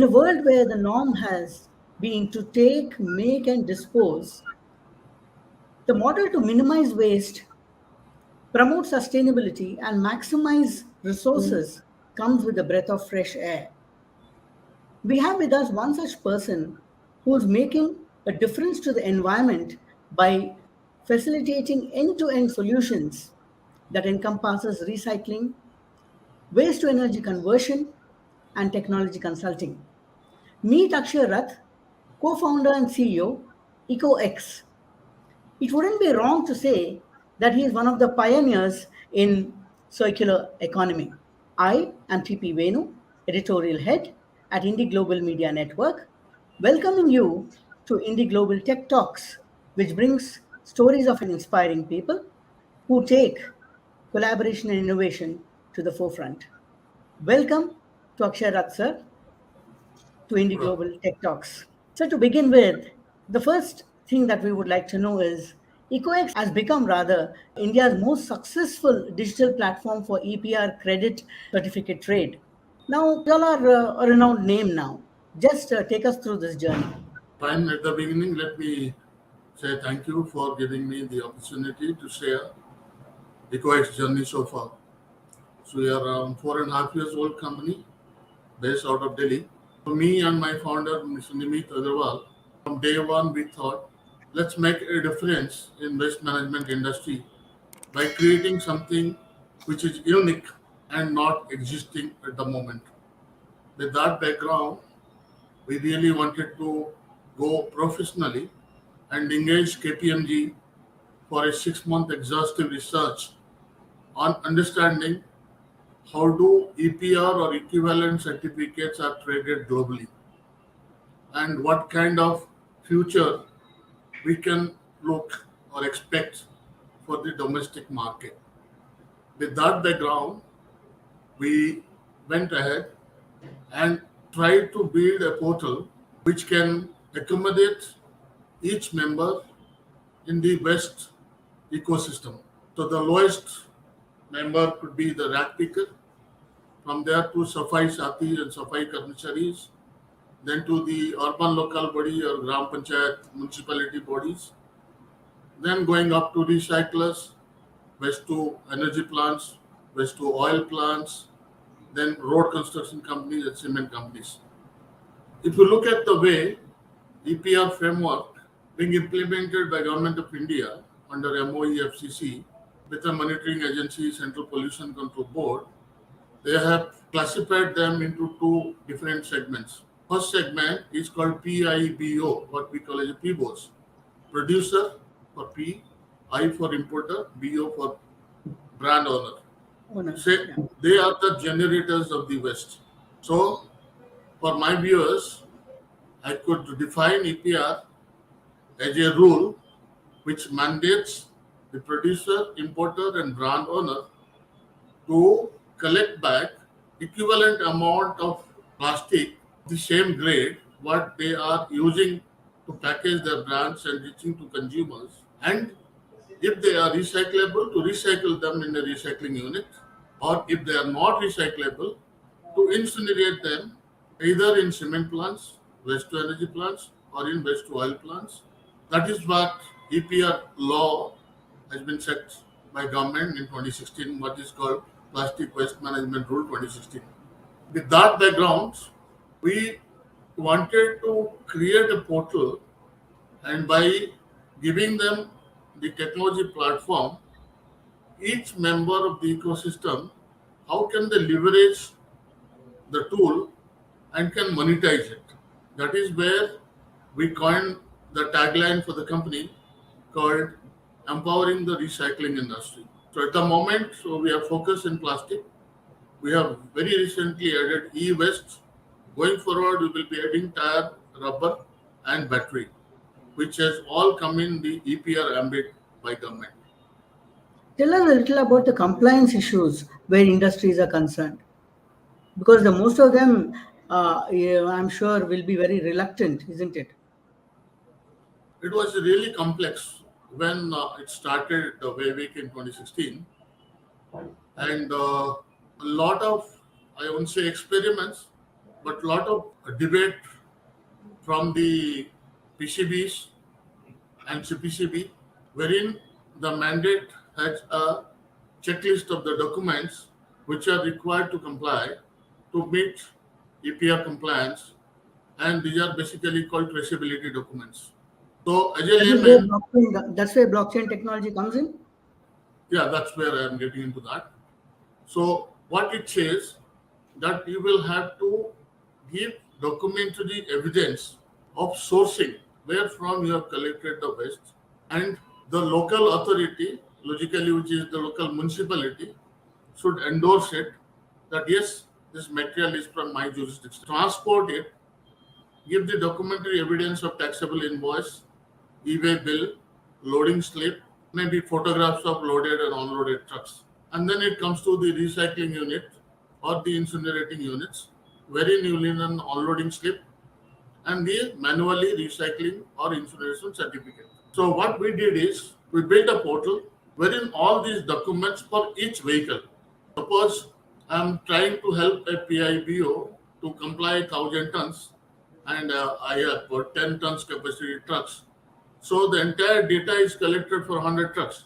a world where the norm has been to take, make, and dispose, the model to minimize waste, promote sustainability, and maximize resources comes with a breath of fresh air. We have with us one such person who is making a difference to the environment by facilitating end-to-end solutions that encompasses recycling, waste to energy conversion, and technology consulting. Meet Akshaya Rath, co-founder and CEO, EcoEx. It wouldn't be wrong to say that he is one of the pioneers in circular economy. I am TP Venu, editorial head at IndiGlobal Media Network, welcoming you to IndiGlobal Tech Talks, which brings stories of inspiring people who take collaboration and innovation to the forefront. Welcome to Akshaya Rath, sir, to Good IndiGlobal Tech Talks. So, to begin with, the first thing that we would like to know is EcoEx has become rather India's most successful digital platform for EPR credit certificate trade. Now, you all are a renowned name now. Just take us through this journey. Fine. At the beginning, let me say thank you for giving me the opportunity to share EcoEx journey so far. So we are around 4.5 years old company based out of Delhi. For me and my founder, Mr. Nimit Agarwal, from day one we thought, let's make a difference in waste management industry by creating something which is unique and not existing at the moment. With that background, we really wanted to go professionally and engage KPMG for a 6-month exhaustive research on understanding how do EPR or equivalent certificates are traded globally and what kind of future we can look or expect for the domestic market. With that background, we went ahead and tried to build a portal which can accommodate each member in the best ecosystem. So the lowest member could be the rat picker, from there to Safai Sathi and Safai Karmacharis, then to the urban local body or Gram Panchayat municipality bodies, then going up to recyclers, waste to energy plants, waste to oil plants, then road construction companies and cement companies. If you look at the way EPR framework being implemented by Government of India under MOE FCC with the monitoring agency Central Pollution Control Board, they have classified them into two different segments. First segment is called PIBO, what we call as a PBOs. Producer for P, I for importer, BO for brand owner. Say they are the generators of the waste. So for my viewers, I could define EPR as a rule which mandates the producer, importer, and brand owner to collect back equivalent amount of plastic, the same grade, what they are using to package their brands and reaching to consumers. And if they are recyclable, to recycle them in a recycling unit, or if they are not recyclable, to incinerate them either in cement plants, waste to energy plants, or in waste to oil plants. That is what EPR law has been set by government in 2016, what is called Plastic Waste Management Rule 2016. With that background, we wanted to create a portal, and by giving them the technology platform, each member of the ecosystem, how can they leverage the tool and can monetize it? That is where we coined the tagline for the company called Empowering the Recycling Industry. So at the moment, we are focused in plastic. We have very recently added e-waste. Going forward, we will be adding tire, rubber, and battery, which has all come in the EPR ambit by government. Tell us a little about the compliance issues where industries are concerned, because the most of them, yeah, I'm sure, will be very reluctant, isn't it? It was really complex when it started way back in 2016, and a lot of, I won't say experiments, but a lot of debate from the PCBs and CPCB, wherein the mandate has a checklist of the documents which are required to comply to meet EPR compliance, and these are basically called traceability documents. So, as a layman, That's where blockchain technology comes in. yeah, that's where I am getting into that. So, what it says that you will have to give documentary evidence of sourcing where from you have collected the waste, and the local authority, logically, which is the local municipality, should endorse it that yes, this material is from my jurisdiction. Transport it, give the documentary evidence of taxable invoice, e-way bill, loading slip, maybe photographs of loaded and unloaded trucks. And then it comes to the recycling unit or the incinerating units, wherein you need an unloading slip and the manually recycling or incineration certificate. So what we did is we built a portal wherein all these documents for each vehicle. Suppose I'm trying to help a PIBO to comply 1,000 tons, and I have got 10 tons capacity trucks. So the entire data is collected for 100 trucks.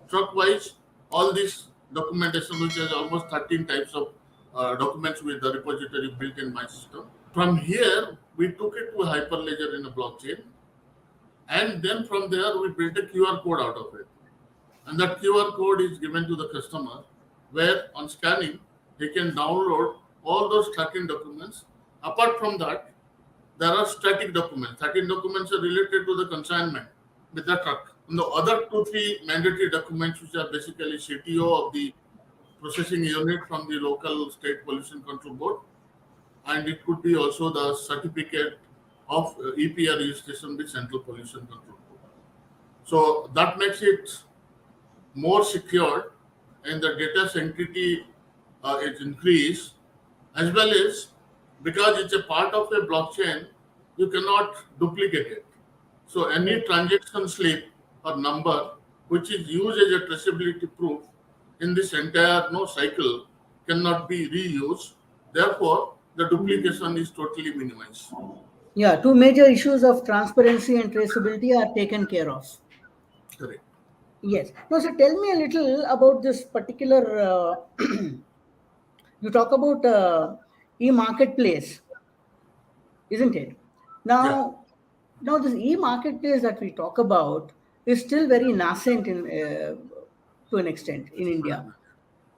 Truck wise, all this documentation, which has almost 13 types of documents with the repository built in my system. From here, we took it to a hyperledger in a blockchain, and then from there, we built a QR code out of it. And that QR code is given to the customer, where on scanning, he can download all those 13 documents. Apart from that, there are static documents. 13 documents are related to the consignment with the truck. And the other 2-3 mandatory documents, which are basically CTO of the processing unit from the local state pollution control board, and it could be also the certificate of EPR registration with Central Pollution Control Board. So that makes it more secure, and the data sanctity is increased, as well as because it's a part of a blockchain, you cannot duplicate it. So any transaction slip or number which is used as a traceability proof in this entire cycle cannot be reused. Therefore, the duplication is totally minimized. Yeah, two major issues of transparency and traceability are taken care of. Correct. Yes. Now, so tell me a little about this particular. You talk about e-marketplace, isn't it? Yeah. Now this e-marketplace that we talk about is still very nascent in to an extent in India,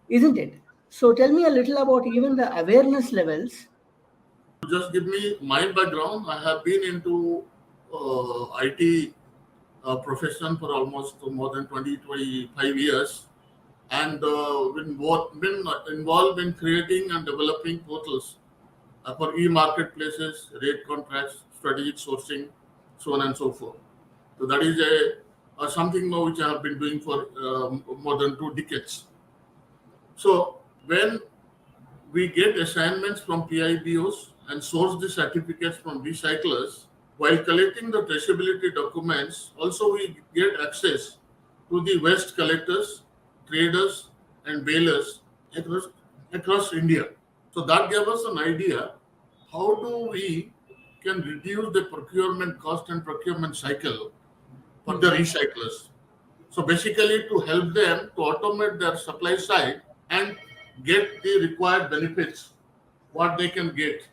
isn't it? So tell me a little about even the awareness levels. Just give me my background. I have been into IT profession for almost more than 25 years, and been involved in creating and developing portals for e-marketplaces, rate contracts, strategic sourcing, so on and so forth. So that is a something now which I have been doing for more than 2 decades. So when we get assignments from PIBOs and source the certificates from recyclers, while collecting the traceability documents, also we get access to the waste collectors, traders, and balers across, across India. So that gave us an idea how do we can reduce the procurement cost and procurement cycle for the recyclers. So basically to help them to automate their supply side and get the required benefits what they can get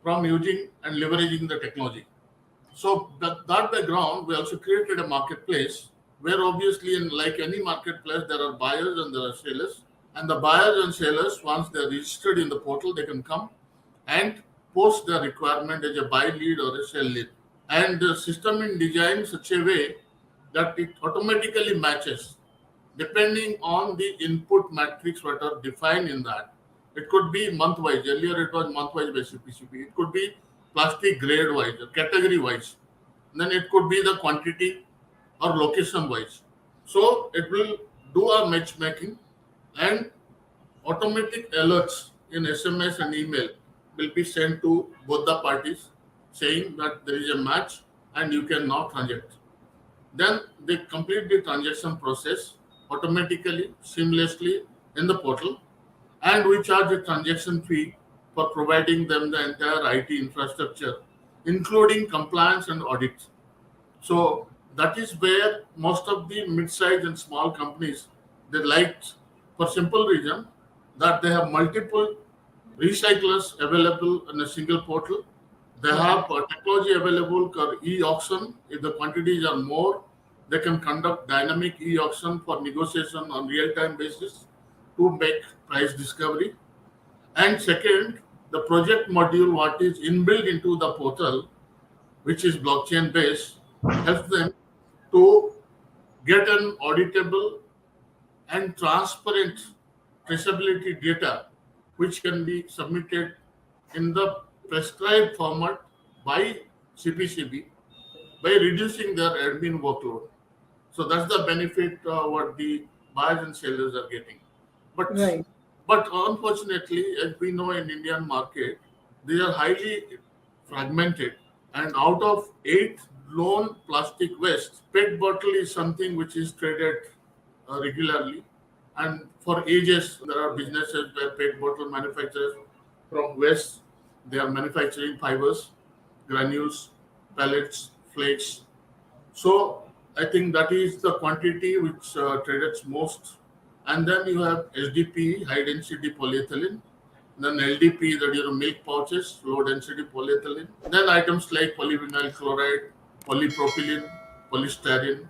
from using and leveraging the technology. So that background, we also created a marketplace where obviously in like any marketplace there are buyers and there are sellers. And the buyers and sellers, once they're registered in the portal, they can come and post their requirement as a buy lead or a sell lead. And the system is designed such a way that it automatically matches depending on the input matrix what are defined in that. It could be month wise. Earlier it was month wise by CPCP. It could be plastic grade wise or category wise. Then it could be the quantity or location wise. So it will do a matchmaking, and automatic alerts in SMS and email will be sent to both the parties saying that there is a match and you can now transact. Then they complete the transaction process automatically, seamlessly in the portal, and we charge a transaction fee for providing them the entire IT infrastructure, including compliance and audit. So that is where most of the mid-sized and small companies they liked for simple reason that they have multiple recyclers available in a single portal. They Right. have technology available for e-auction. If the quantities are more, they can conduct dynamic e-auction for negotiation on real-time basis to make price discovery. And second, the project module, what is inbuilt into the portal, which is blockchain based, helps them to get an auditable and transparent traceability data which can be submitted in the prescribed format by CPCB by reducing their admin workload. So that's the benefit what the buyers and sellers are getting. But Right. but unfortunately, as we know in Indian market, they are highly fragmented. And out of 8 known plastic waste, PET bottle is something which is traded regularly. And for ages, there are businesses where PET bottle manufacturers from waste, they are manufacturing fibers, granules, pellets, flakes. So I think that is the quantity which trades most. And then you have SDP, high density polyethylene. Then LDP, that is milk pouches, low density polyethylene. Then items like polyvinyl chloride, polypropylene, polystyrene,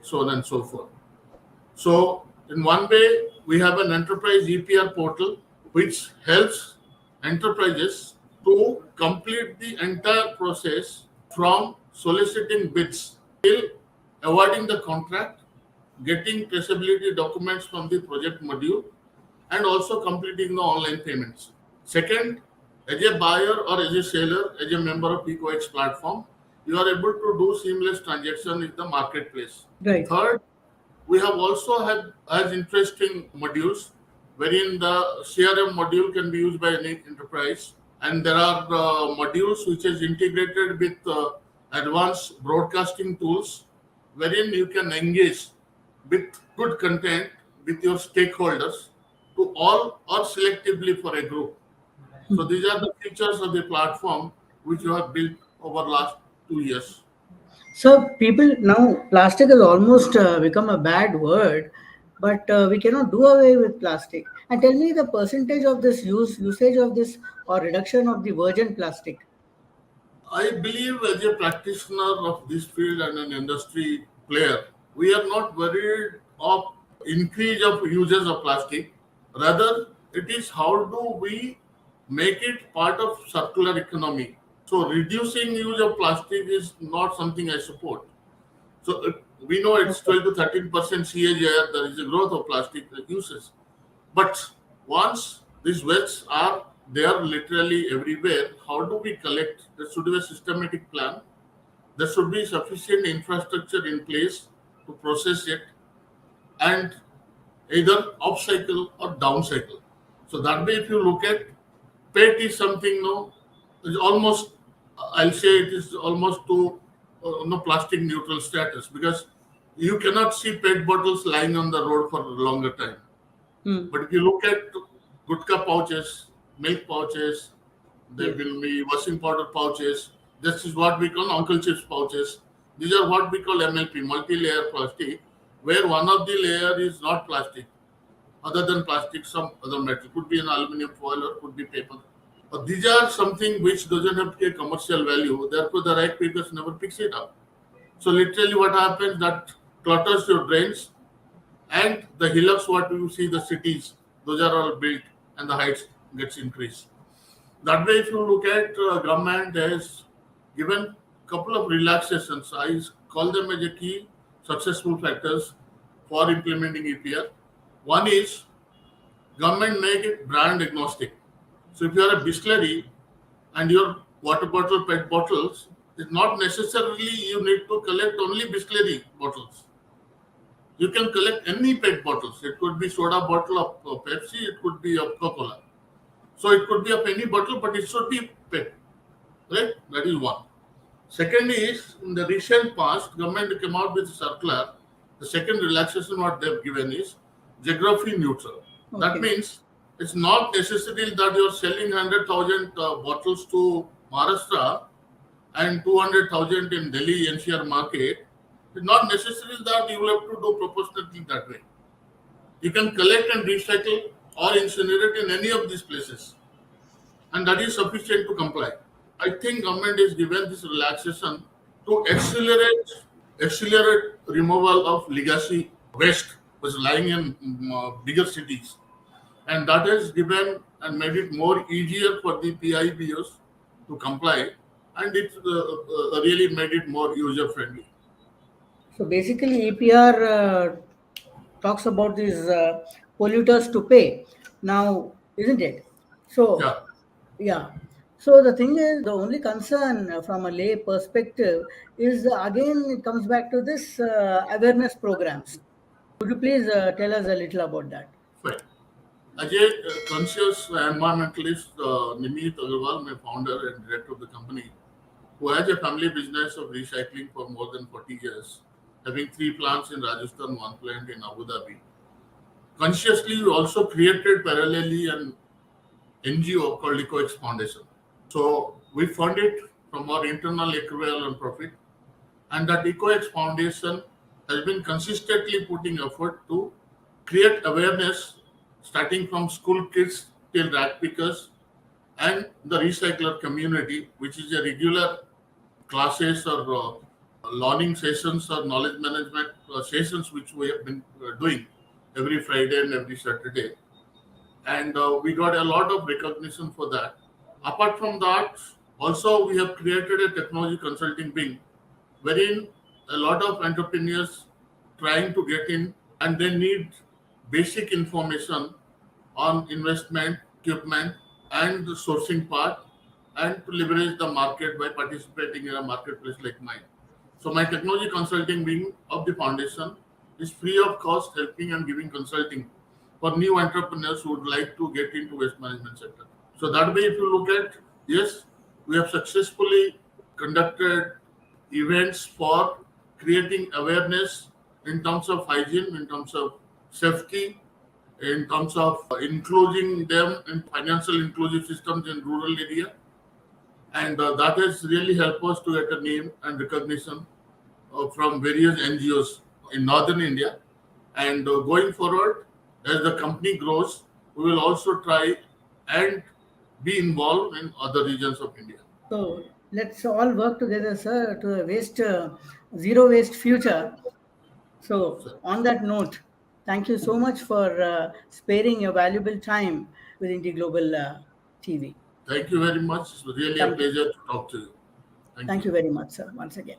so on and so forth. So in one way, we have an enterprise EPR portal which helps enterprises to complete the entire process from soliciting bids till awarding the contract, getting traceability documents from the project module, and also completing the online payments. Second, as a buyer or as a seller, as a member of EcoEx platform, you are able to do seamless transaction in the marketplace. Right. Third, we have also had as interesting modules wherein the CRM module can be used by any enterprise, and there are modules which is integrated with advanced broadcasting tools wherein you can engage with good content with your stakeholders to all or selectively for a group. So these are the features of the platform which you have built over last 2 years. So people now plastic has almost become a bad word, but we cannot do away with plastic. And tell me the percentage of this usage of this or reduction of the virgin plastic. I believe as a practitioner of this field and an industry player, we are not worried of increase of uses of plastic. Rather, it is how do we make it part of circular economy. So reducing use of plastic is not something I support. So we know it's Okay. 12 to 13% CAGR. There is a growth of plastic uses. But once these wastes are there literally everywhere, how do we collect? There should be a systematic plan. There should be sufficient infrastructure in place to process it and either upcycle or downcycle. So that way, if you look at PET is something no, it's almost I'll say it is almost to no plastic neutral status because you cannot see PET bottles lying on the road for a longer time. Hmm. But if you look at gutka pouches, milk pouches, there Yes. will be washing powder pouches. This is what we call uncle chips pouches. These are what we call MLP, multi-layer plastic, where one of the layer is not plastic. Other than plastic, some other metal could be an aluminum foil or could be paper. These are something which doesn't have a commercial value. Therefore, the right pickers never picks it up. So literally, what happens that clutters your drains and the hillocks what you see the cities those are all built and the heights gets increased. That way if you look at government has given couple of relaxations. I call them as a key successful factors for implementing EPR. One is government make it brand agnostic. So if you are a distillery and your water bottle pet bottles, it's not necessarily you need to collect only distillery bottles. You can collect any PET bottles. It could be soda bottle of Pepsi, it could be of Coca-Cola. So it could be of any bottle, but it should be PET. Right? That is one. Second is in the recent past, government came out with a circular. The second relaxation what they've given is geography neutral. That Okay. means It's not necessary that you're selling 100,000 bottles to Maharashtra and 200,000 in Delhi NCR market. It's not necessary that you will have to do proportionately that way. You can collect and recycle or incinerate in any of these places, and that is sufficient to comply. I think government is given this relaxation to accelerate removal of legacy waste was lying in bigger cities, and that has given and made it more easier for the PIBOs to comply, and it really made it more user friendly. So basically, APR talks about these polluters to pay. Now, isn't it? So, Yeah, yeah. So the thing is, the only concern from a lay perspective is again it comes back to this awareness programs. Could you please tell us a little about that? fine. Ajay, conscious environmentalist Nimit Agarwal, my founder and director of the company, who has a family business of recycling for more than 40 years, having three plants in Rajasthan, one plant in Abu Dhabi. Consciously, we also created parallelly an NGO called EcoEx Foundation. So we fund it from our internal accrual and profit, and that EcoEx Foundation has been consistently putting effort to create awareness, starting from school kids till rag pickers and the recycler community, which is a regular classes or learning sessions or knowledge management sessions which we have been doing every Friday and every Saturday, and we got a lot of recognition for that. Apart from that, also we have created a technology consulting wing wherein a lot of entrepreneurs trying to get in, and they need basic information on investment, equipment, and the sourcing part, and to leverage the market by participating in a marketplace like mine. So my technology consulting wing of the foundation is free of cost, helping and giving consulting for new entrepreneurs who would like to get into waste management sector. So that way, if you look at, yes, we have successfully conducted events for creating awareness in terms of hygiene, in terms of safety, in terms of including them in financial inclusive systems in rural area, and that has really helped us to get a name and recognition from various NGOs in northern India. And going forward, as the company grows, we will also try and be involved in other regions of India. So let's all work together, sir, to a zero waste future. So So, on that note, thank you so much for sparing your valuable time with IndiGlobal TV. thank you very much. It's really a Thank you. pleasure to talk to you. Thank Thank you. you very much, sir, once again.